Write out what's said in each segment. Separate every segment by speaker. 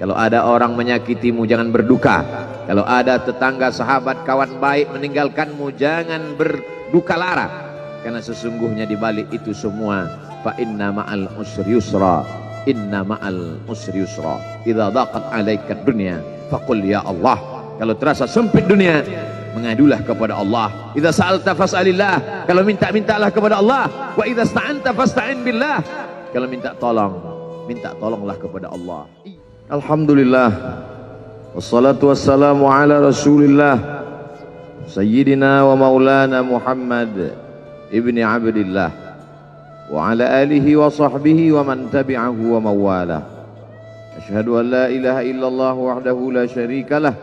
Speaker 1: Kalau ada orang menyakitimu, jangan berduka. Kalau ada tetangga, sahabat, kawan baik meninggalkanmu, jangan berduka lara. Karena sesungguhnya di balik itu semua, fa inna ma'al usri yusra, inna ma'al usri yusra. Idza daqat 'alaika dunya faqul ya Allah. Kalau terasa sempit dunia, mengadulah kepada Allah. Idza sa'alta fas'alillah. Kalau minta-mintalah kepada Allah. Wa idza sta'anta fasta'in billah. Kalau minta tolong, minta tolonglah kepada Allah. Alhamdulillah, wassalatu wassalamu ala rasulillah Sayyidina wa maulana Muhammad ibni Abdillah wa ala alihi wa sahbihi wa man tabi'ahu wa mawala. Ashhadu an la ilaha illallah wahdahu la syarika lah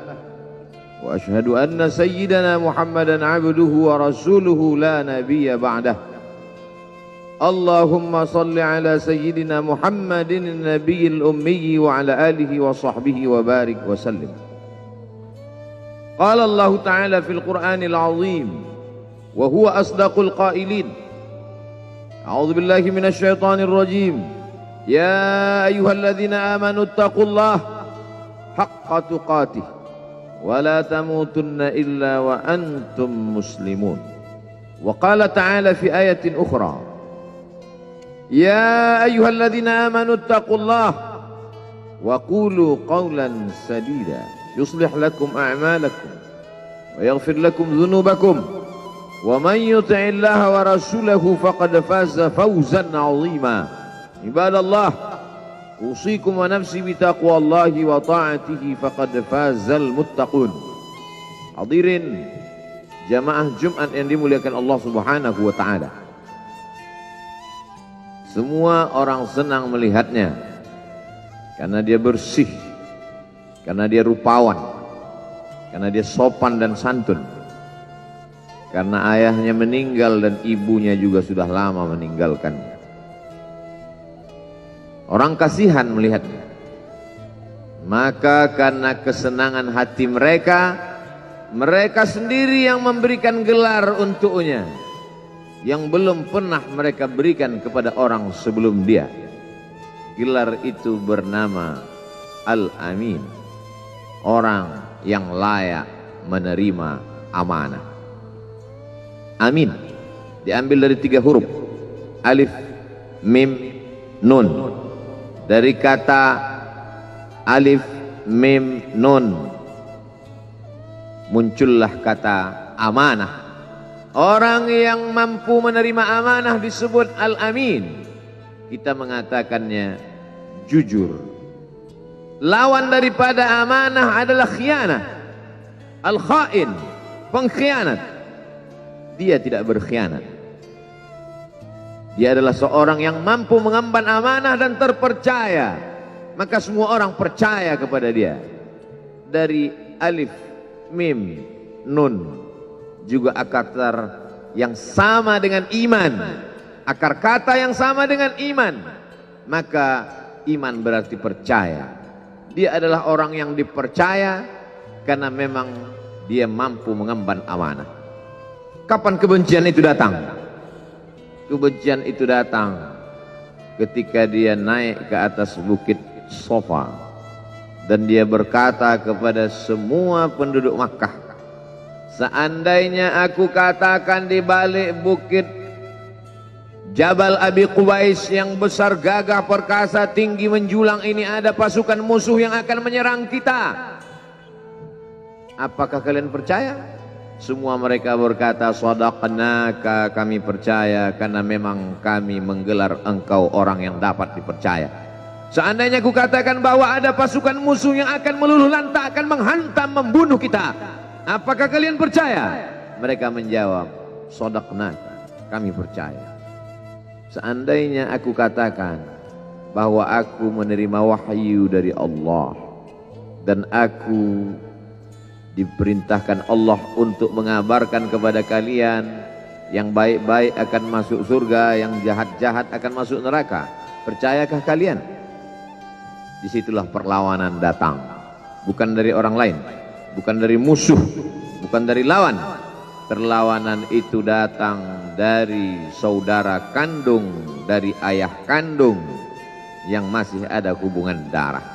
Speaker 1: wa ashhadu anna sayyidana Muhammadan abduhu wa rasuluhu la nabiyya ba'dah. Allahumma salli ala sayyidina Muhammadin nabiyil ummi wa ala alihi wa sahbihi wa barik wa sallim. Qala Allah Ta'ala fil Qur'anil azim wa huwa asdaqul qailin. A'udzu billahi minasy syaithanir rajim. Ya ayyuhalladzina amanu taqullaha haqqa tuqatih wa la tamutunna illa wa antum muslimun. Wa qala ta'ala fi ayatin ukhra. Ya ayyuhalladzina amanu taqullaha wa qulu qawlan sadida yuslih lakum a'malakum wa yaghfir lakum dhunubakum wa man yuti'illaha wa rasulahu faqad faza fawzan 'azima. Ibadallah, usikum wa nafsi bitaqwallahi wa ta'atihi faqad fazal muttaqun. Hadirin jamaah Jumat yang dimuliakan Allah Subhanahu wa taala. Semua orang senang melihatnya karena dia bersih, karena dia rupawan, karena dia sopan dan santun, karena ayahnya meninggal dan ibunya juga sudah lama meninggalkannya. Orang kasihan melihatnya, maka karena kesenangan hati mereka, mereka sendiri yang memberikan gelar untuknya yang belum pernah mereka berikan kepada orang sebelum dia. Gelar itu bernama Al-Amin, orang yang layak menerima amanah. Amin diambil dari 3 huruf, alif, mim, nun. Dari kata alif, mim, nun muncullah kata amanah. Orang yang mampu menerima amanah disebut Al-Amin. Kita mengatakannya jujur. Lawan daripada amanah adalah khianah. Al-Khain, pengkhianat. Dia tidak berkhianat. Dia adalah seorang yang mampu mengemban amanah dan terpercaya. Maka semua orang percaya kepada dia. Dari alif, mim, nun, juga akar yang sama dengan iman, akar kata yang sama dengan iman, maka iman berarti percaya. Dia adalah orang yang dipercaya karena memang dia mampu mengemban amanah. Kapan kebencian itu datang? Kebencian itu datang ketika dia naik ke atas bukit Safa dan dia berkata kepada semua penduduk Makkah, seandainya aku katakan di balik bukit Jabal Abi Qubais yang besar, gagah, perkasa, tinggi, menjulang ini ada pasukan musuh yang akan menyerang kita, apakah kalian percaya? Semua mereka berkata, shadaqnaka, kami percaya karena memang kami menggelar engkau orang yang dapat dipercaya. Seandainya aku katakan bahwa ada pasukan musuh yang akan meluluh lantakkan, menghantam, membunuh kita, apakah kalian percaya? Mereka menjawab, shadaqnaka, kami percaya. Seandainya aku katakan bahwa aku menerima wahyu dari Allah dan aku diperintahkan Allah untuk mengabarkan kepada kalian yang baik-baik akan masuk surga, yang jahat-jahat akan masuk neraka, percayakah kalian? Disitulah perlawanan datang, bukan dari orang lain, bukan dari musuh, bukan dari lawan. Perlawanan itu datang dari saudara kandung, dari ayah kandung yang masih ada hubungan darah.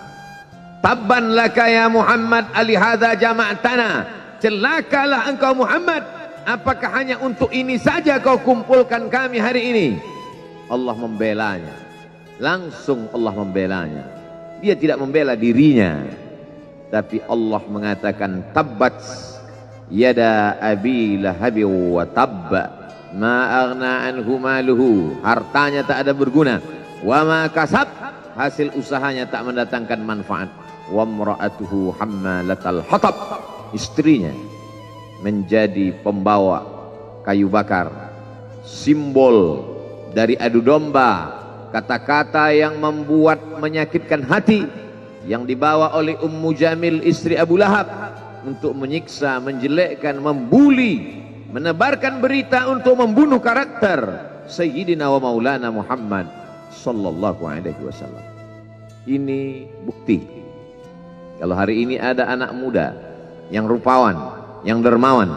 Speaker 1: Tabban laka ya Muhammad alihadza jama'tana. Celakalah engkau Muhammad, apakah hanya untuk ini saja kau kumpulkan kami hari ini? Allah membelanya. Langsung Allah membelanya. Dia tidak membela dirinya, tapi Allah mengatakan tabbat yada abi lahabi wa tabba ma aghna anhu maluhu. Hartanya tak ada berguna. Wa ma kasab, hasil usahanya tak mendatangkan manfaat. Wa imra'atuhu hammalatal hatab, istrinya menjadi pembawa kayu bakar, simbol dari adu domba, kata-kata yang membuat menyakitkan hati yang dibawa oleh Ummu Jamil istri Abu Lahab untuk menyiksa, menjelekkan, membuli, menebarkan berita untuk membunuh karakter Sayyidina wa Maulana Muhammad sallallahu alaihi wasallam. Ini bukti kalau hari ini ada anak muda yang rupawan, yang dermawan,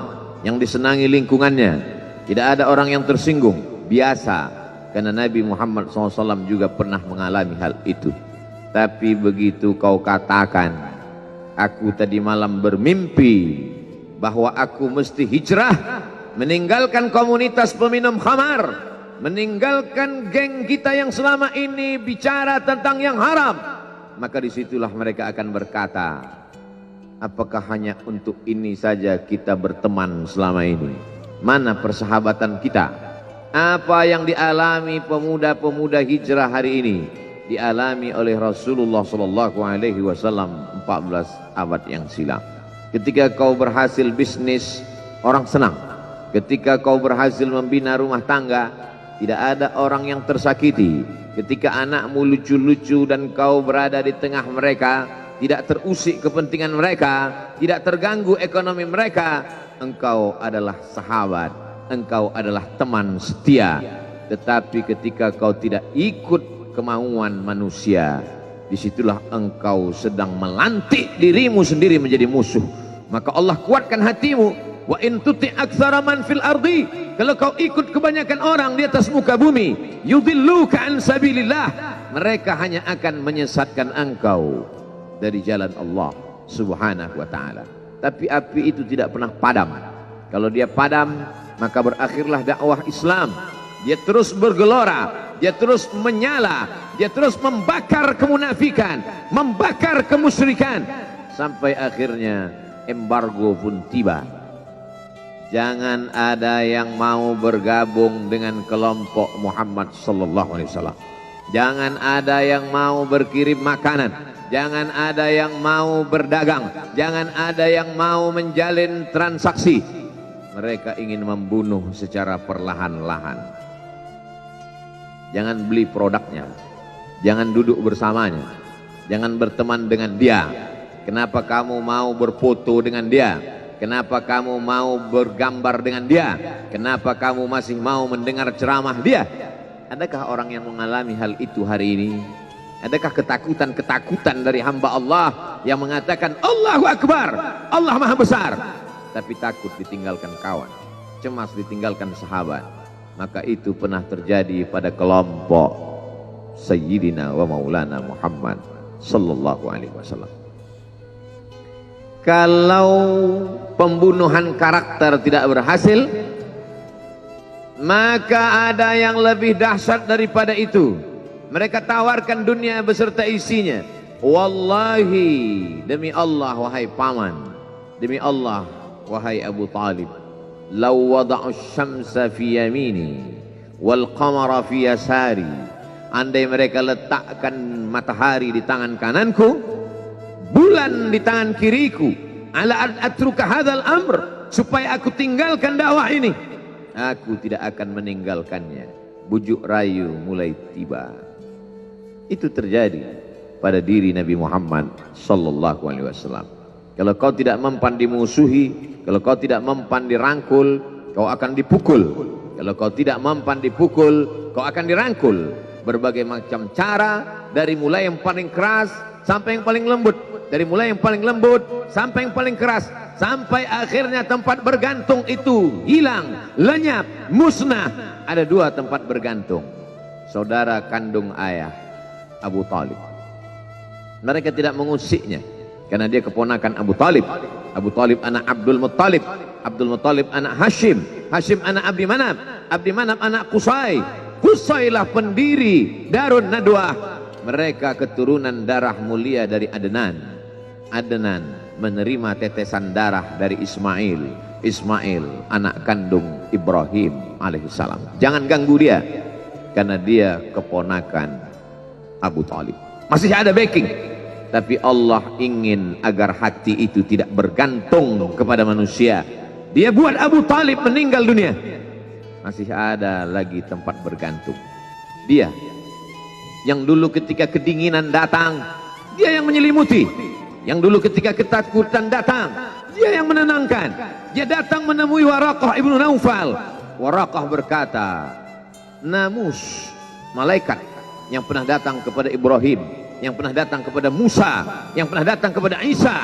Speaker 1: yang disenangi lingkungannya, tidak ada orang yang tersinggung, biasa. Karena Nabi Muhammad SAW juga pernah mengalami hal itu. Tapi begitu kau katakan, aku tadi malam bermimpi bahwa aku mesti hijrah, meninggalkan komunitas peminum khamar, meninggalkan geng kita yang selama ini bicara tentang yang haram, maka disitulah mereka akan berkata, apakah hanya untuk ini saja kita berteman selama ini? Mana persahabatan kita? Apa yang dialami pemuda-pemuda hijrah hari ini dialami oleh Rasulullah sallallahu alaihi wasallam 14 abad yang silam. Ketika kau berhasil bisnis, orang senang. Ketika kau berhasil membina rumah tangga, tidak ada orang yang tersakiti. Ketika anakmu lucu-lucu dan kau berada di tengah mereka, tidak terusik kepentingan mereka, tidak terganggu ekonomi mereka, engkau adalah sahabat. Engkau adalah teman setia. Tetapi ketika kau tidak ikut kemauan manusia, disitulah engkau sedang melantik dirimu sendiri menjadi musuh. Maka Allah kuatkan hatimu. Wa in tuti' aktsara man fil ardi, kalau kau ikut kebanyakan orang di atas muka bumi, yudilluka an sabilillah, mereka hanya akan menyesatkan engkau dari jalan Allah subhanahu wa ta'ala. Tapi api itu tidak pernah padam. Kalau dia padam, maka berakhirlah dakwah Islam. Dia terus bergelora, dia terus menyala, dia terus membakar kemunafikan, membakar kemusyrikan, sampai akhirnya embargo pun tiba. Jangan ada yang mau bergabung dengan kelompok Muhammad sallallahu alaihi wasallam. Jangan ada yang mau berkirim makanan, jangan ada yang mau berdagang, jangan ada yang mau menjalin transaksi. Mereka ingin membunuh secara perlahan-lahan. Jangan beli produknya, jangan duduk bersamanya, jangan berteman dengan dia. Kenapa kamu mau berfoto dengan dia? Kenapa kamu mau bergambar dengan dia? Kenapa kamu masih mau mendengar ceramah dia? Adakah orang yang mengalami hal itu hari ini? Adakah ketakutan-ketakutan dari hamba Allah yang mengatakan Allahu Akbar, Allah Maha Besar, tapi takut ditinggalkan kawan, cemas ditinggalkan sahabat? Maka itu pernah terjadi pada kelompok Sayyidina wa Maulana Muhammad sallallahu alaihi wasallam. Kalau pembunuhan karakter tidak berhasil, maka ada yang lebih dahsyat daripada itu. Mereka tawarkan dunia beserta isinya. Wallahi, demi Allah wahai paman, demi Allah wahai Abu Talib, law wada'u syamsa fi yamini wal qamara fi yasari, andai mereka letakkan matahari di tangan kananku, bulan di tangan kiriku, ala an atruka hadzal amr, supaya aku tinggalkan dakwah ini, aku tidak akan meninggalkannya. Bujuk rayu mulai tiba. Itu terjadi pada diri Nabi Muhammad sallallahu alaihi wasallam. Kalau kau tidak mempan dimusuhi, kalau kau tidak mempan dirangkul, kau akan dipukul. Kalau kau tidak mempan dipukul, kau akan dirangkul. Berbagai macam cara, dari mulai yang paling keras sampai yang paling lembut, dari mulai yang paling lembut sampai yang paling keras, sampai akhirnya tempat bergantung itu hilang, lenyap, musnah. Ada dua tempat bergantung, saudara kandung ayah Abu Talib. Mereka tidak mengusiknya karena dia keponakan Abu Talib. Abu Talib anak Abdul Muttalib, Abdul Muttalib anak Hashim, Hashim anak Abdi Manaf, Abdi Manaf anak Qusay, Qusaylah pendiri Darun Nadwah. Mereka keturunan darah mulia dari Adnan. Adnan menerima tetesan darah dari Ismail. Ismail anak kandung Ibrahim alaihissalam. Jangan ganggu dia karena dia keponakan Abu Talib. Masih ada backing, tapi Allah ingin agar hati itu tidak bergantung kepada manusia. Dia buat Abu Talib meninggal dunia, masih ada lagi tempat bergantung. Dia yang dulu ketika kedinginan datang, dia yang menyelimuti. Yang dulu ketika ketakutan datang, dia yang menenangkan. Dia datang menemui Waraqah ibnu Naufal. Waraqah berkata, Namus, malaikat yang pernah datang kepada Ibrahim, yang pernah datang kepada Musa, yang pernah datang kepada Isa,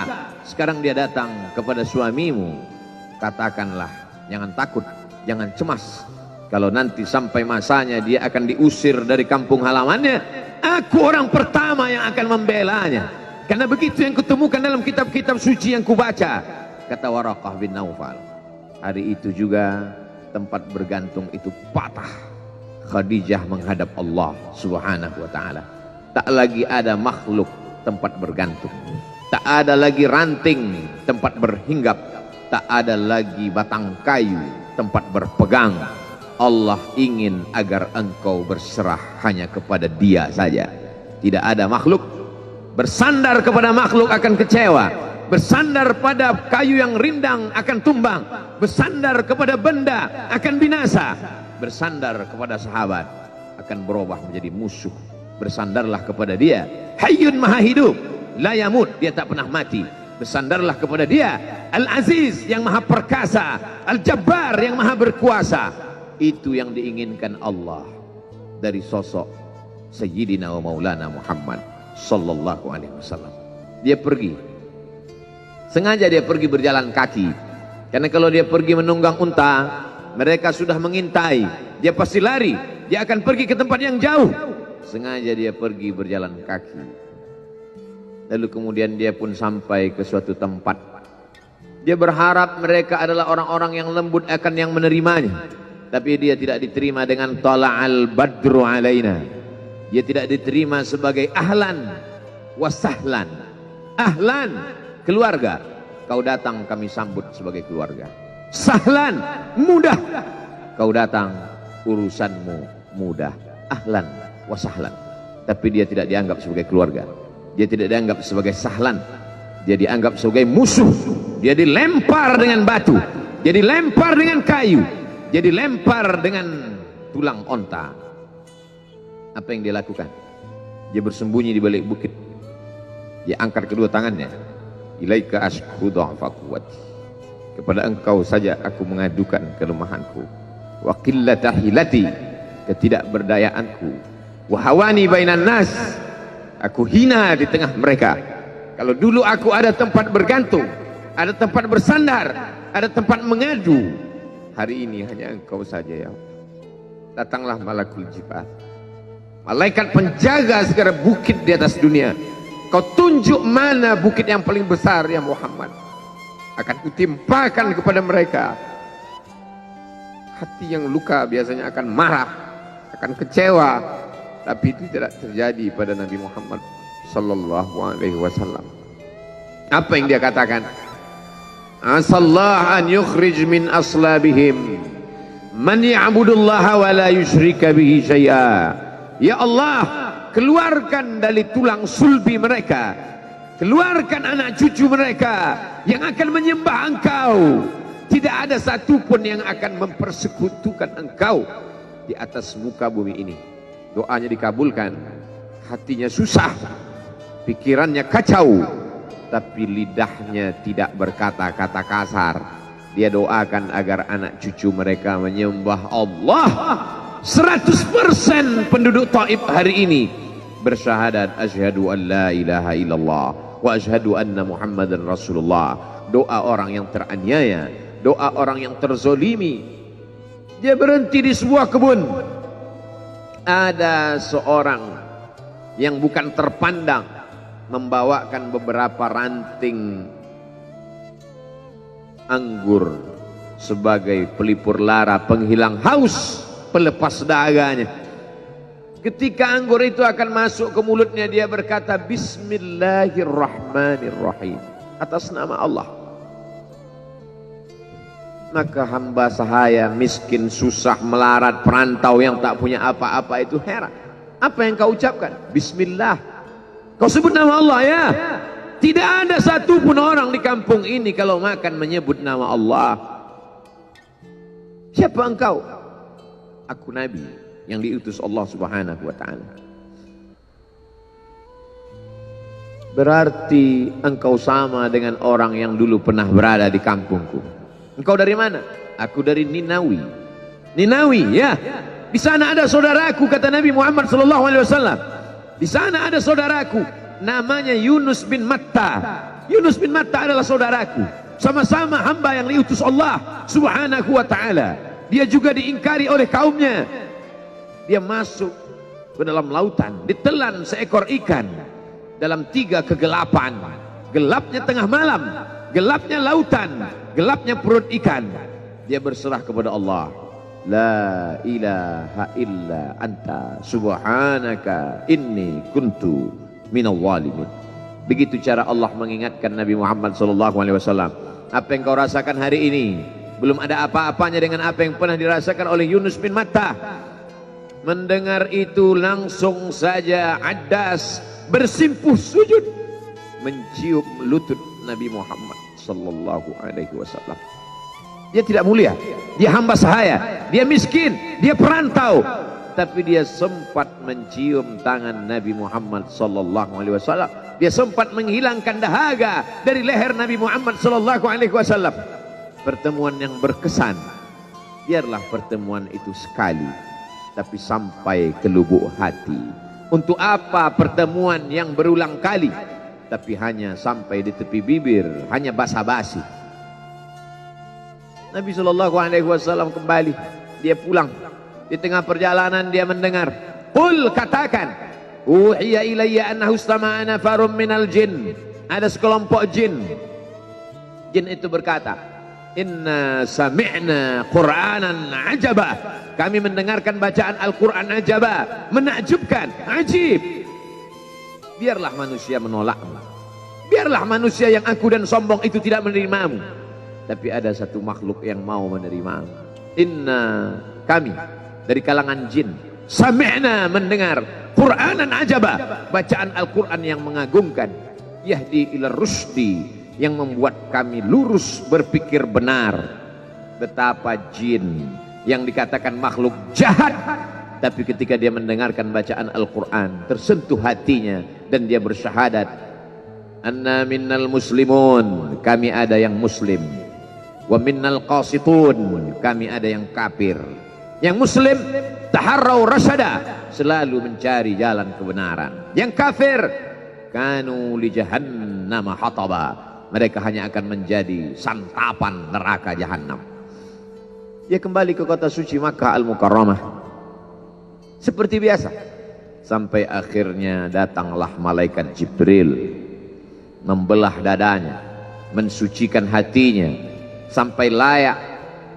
Speaker 1: sekarang dia datang kepada suamimu. Katakanlah, jangan takut, jangan cemas. Kalau nanti sampai masanya dia akan diusir dari kampung halamannya, aku orang pertama yang akan membelanya. Karena begitu yang kutemukan dalam kitab-kitab suci yang kubaca, kata Waraqah bin Naufal. Hari itu juga tempat bergantung itu patah. Khadijah menghadap Allah subhanahu wa ta'ala. Tak lagi ada makhluk tempat bergantung, tak ada lagi ranting tempat berhinggap, tak ada lagi batang kayu tempat berpegang. Allah ingin agar engkau berserah hanya kepada Dia saja. Tidak ada makhluk. Bersandar kepada makhluk akan kecewa, bersandar pada kayu yang rindang akan tumbang, bersandar kepada benda akan binasa, bersandar kepada sahabat akan berubah menjadi musuh. Bersandarlah kepada Dia, Hayyun Maha Hidup, la yamut, Dia tak pernah mati. Bersandarlah kepada Dia, Al-Aziz yang Maha Perkasa, Al-Jabbar yang Maha Berkuasa. Itu yang diinginkan Allah dari sosok Sayyidina wa Maulana Muhammad sallallahu alaihi wasallam. Dia pergi, sengaja dia pergi berjalan kaki, karena kalau dia pergi menunggang unta, mereka sudah mengintai, dia pasti lari, dia akan pergi ke tempat yang jauh. Sengaja dia pergi berjalan kaki. Lalu kemudian dia pun sampai ke suatu tempat. Dia berharap mereka adalah orang-orang yang lembut akan yang menerimanya, tapi dia tidak diterima dengan tala'al badru alaina. Dia tidak diterima sebagai ahlan wasahlan. Ahlan, keluarga, kau datang kami sambut sebagai keluarga. Sahlan, mudah, kau datang urusanmu mudah. Ahlan wasahlan. Tapi dia tidak dianggap sebagai keluarga, dia tidak dianggap sebagai sahlan, dia dianggap sebagai musuh. Dia dilempar dengan batu, dia dilempar dengan kayu, dia dilempar dengan tulang onta. Apa yang dia lakukan? Dia bersembunyi di balik bukit. Dia angkat kedua tangannya. Ilaika ashku dha'fa quwwati. Kepada engkau saja aku mengadukan kelemahanku. Wa qillata hilati, ketidakberdayaanku. Wa hawani bainan nas, aku hina di tengah mereka. Kalau dulu aku ada tempat bergantung, ada tempat bersandar, ada tempat mengadu, hari ini hanya engkau saja ya Allah. Datanglah malakul jibal, malaikat penjaga segala bukit di atas dunia. Kau tunjuk mana bukit yang paling besar ya Muhammad, akan kutimpakan kepada mereka. Hati yang luka biasanya akan marah, akan kecewa, tapi itu tidak terjadi pada Nabi Muhammad sallallahu alaihi wasallam. Apa yang dia katakan? Asallah an yukhrij min aslabihim man ya'budullaha wa la yusyrika bihi syai'a. Ya Allah, keluarkan dari tulang sulbi mereka, keluarkan anak cucu mereka yang akan menyembah engkau. Tidak ada satupun yang akan mempersekutukan engkau di atas muka bumi ini. Doanya dikabulkan, hatinya susah, pikirannya kacau, tapi lidahnya tidak berkata-kata kasar. Dia doakan agar anak cucu mereka menyembah Allah. 100% penduduk Taif hari ini bersyahadat asyhadu an la ilaha illallah wa asyhadu anna Muhammadan Rasulullah. Doa orang yang teraniaya, doa orang yang terzolimi. Dia berhenti di sebuah kebun. Ada seorang yang bukan terpandang, membawakan beberapa ranting anggur sebagai pelipur lara, penghilang haus, pelepas dahaganya. Ketika anggur itu akan masuk ke mulutnya, dia berkata Bismillahirrahmanirrahim, atas nama Allah. Maka hamba sahaya miskin, susah, melarat, perantau yang tak punya apa-apa itu heran. Apa yang kau ucapkan? Bismillah. Kau sebut nama Allah ya. Tidak ada satupun orang di kampung ini kalau makan menyebut nama Allah. Siapa engkau? Aku Nabi yang diutus Allah Subhanahu wa ta'ala. Berarti engkau sama dengan orang yang dulu pernah berada di kampungku. Engkau dari mana? Aku dari Ninawi. Ninawi ya. Di sana ada saudaraku, kata Nabi Muhammad SAW. Di sana ada saudaraku, namanya Yunus bin Matta. Yunus bin Matta adalah saudaraku. Sama-sama hamba yang diutus Allah Subhanahu wa ta'ala. Dia juga diingkari oleh kaumnya. Dia masuk ke dalam lautan, ditelan seekor ikan dalam 3 kegelapan. Gelapnya tengah malam, gelapnya lautan, gelapnya perut ikan. Dia berserah kepada Allah. La ilaha illa anta subhanaka inni kuntu minal zalimin. Begitu cara Allah mengingatkan Nabi Muhammad SAW. Apa yang kau rasakan hari ini belum ada apa-apanya dengan apa yang pernah dirasakan oleh Yunus bin Matta. Mendengar itu langsung saja Adas bersimpuh sujud mencium lutut Nabi Muhammad SAW. Dia tidak mulia, dia hamba sahaya, dia miskin, dia perantau, tapi dia sempat mencium tangan Nabi Muhammad SAW. Dia sempat menghilangkan dahaga dari leher Nabi Muhammad SAW. Pertemuan yang berkesan. Biarlah pertemuan itu sekali, tapi sampai ke lubuk hati. Untuk apa pertemuan yang berulang kali, tapi hanya sampai di tepi bibir, hanya basa-basi. Nabi SAW kembali, dia pulang. Di tengah perjalanan dia mendengar, qul, katakan, uhiya ilayya annahu istama'a nafarum minal jin. Ada sekelompok jin. Jin itu berkata, inna sami'na qur'anan ajaba. Kami mendengarkan bacaan Al-Quran ajaba, menakjubkan, ajib. Biarlah manusia menolakmu, biarlah manusia yang aku dan sombong itu tidak menerimamu, tapi ada satu makhluk yang mau menerimamu. Inna, kami dari kalangan jin, sami'na, mendengar, Qur'anan ajaba, bacaan Al-Quran yang mengagumkan, yahdi ila rusdi, yang membuat kami lurus berpikir benar. Betapa jin yang dikatakan makhluk jahat, tapi ketika dia mendengarkan bacaan Al-Quran tersentuh hatinya dan dia bersyahadat, anna minnal muslimun, kami ada yang muslim, wa minnal qasitun, kami ada yang kafir. Yang muslim taharrau rasyada, selalu mencari jalan kebenaran. Yang kafir kanu li jahannam hataba, mereka hanya akan menjadi santapan neraka jahanam. Dia kembali ke kota suci Makkah Al-Mukarramah seperti biasa, sampai akhirnya datanglah malaikat Jibril membelah dadanya, mensucikan hatinya sampai layak,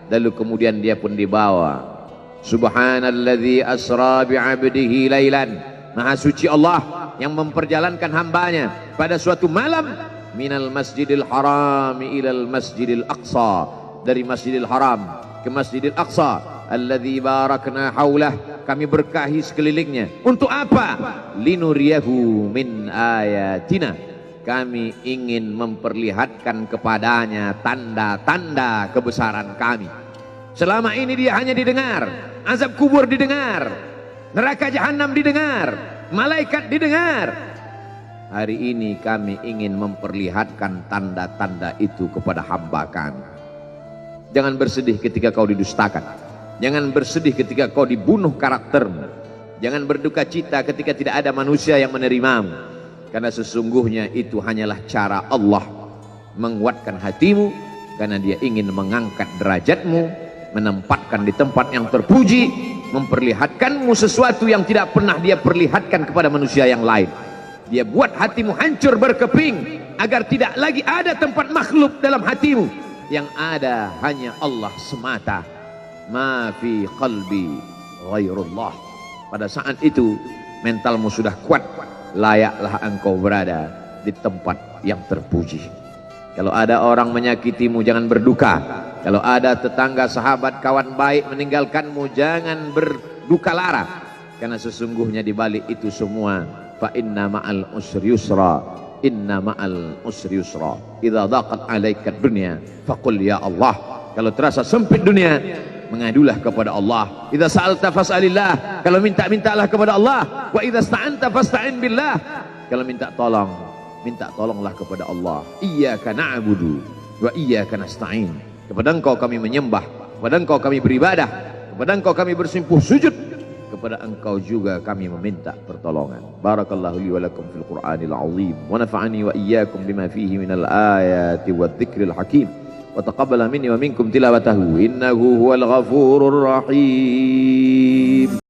Speaker 1: lalu kemudian dia pun dibawa. Subhanalladzi asra bi'abdihi lailan, maha suci Allah yang memperjalankan hambanya pada suatu malam, minal masjidil haram ilal masjidil aqsa, dari masjidil haram ke Masjidil Aqsa, alladzi barakna haulah, kami berkahi sekelilingnya. Untuk apa? Linuriyahu min ayatina, kami ingin memperlihatkan kepadanya tanda-tanda kebesaran kami. Selama ini dia hanya didengar, azab kubur didengar, neraka jahanam didengar, malaikat didengar. Hari ini kami ingin memperlihatkan tanda-tanda itu kepada hamba kami. Jangan bersedih ketika kau didustakan. Jangan bersedih ketika kau dibunuh karaktermu. Jangan berduka cita ketika tidak ada manusia yang menerimamu. Karena sesungguhnya itu hanyalah cara Allah menguatkan hatimu. Karena dia ingin mengangkat derajatmu, menempatkan di tempat yang terpuji, memperlihatkanmu sesuatu yang tidak pernah dia perlihatkan kepada manusia yang lain. Dia buat hatimu hancur berkeping agar tidak lagi ada tempat makhluk dalam hatimu, yang ada hanya Allah semata. Ma fi qalbi ghairullah. Pada saat itu mentalmu sudah kuat, layaklah engkau berada di tempat yang terpuji. Kalau ada orang menyakitimu, jangan berduka. Kalau ada tetangga, sahabat, kawan baik meninggalkanmu, jangan berduka lara, karena sesungguhnya di balik itu semua, fa inna ma'al usri yusra, inna ma'al usri yusra. Idza daqat 'alaika dunya faqul ya Allah. Kalau terasa sempit dunia, mengadulah kepada Allah. Idza sa'alta fas'alillah. Kalau minta-mintalah kepada Allah. Wa idza sta'anta fasta'in billah. Kalau minta tolong, minta tolonglah kepada Allah. Iyyaka na'budu wa iyyaka nasta'in. Kepada Engkau kami menyembah, kepada Engkau kami beribadah, kepada Engkau kami bersimpuh sujud, kepada Engkau juga kami meminta pertolongan. Barakallahu li wa lakum fil Qur'anil azim wa nafa'ani wa iyyakum bima fihi minal ayati wadh-dhikril hakim wa taqabbala minni wa minkum tilawatahu innahu huwal ghafurur rahim.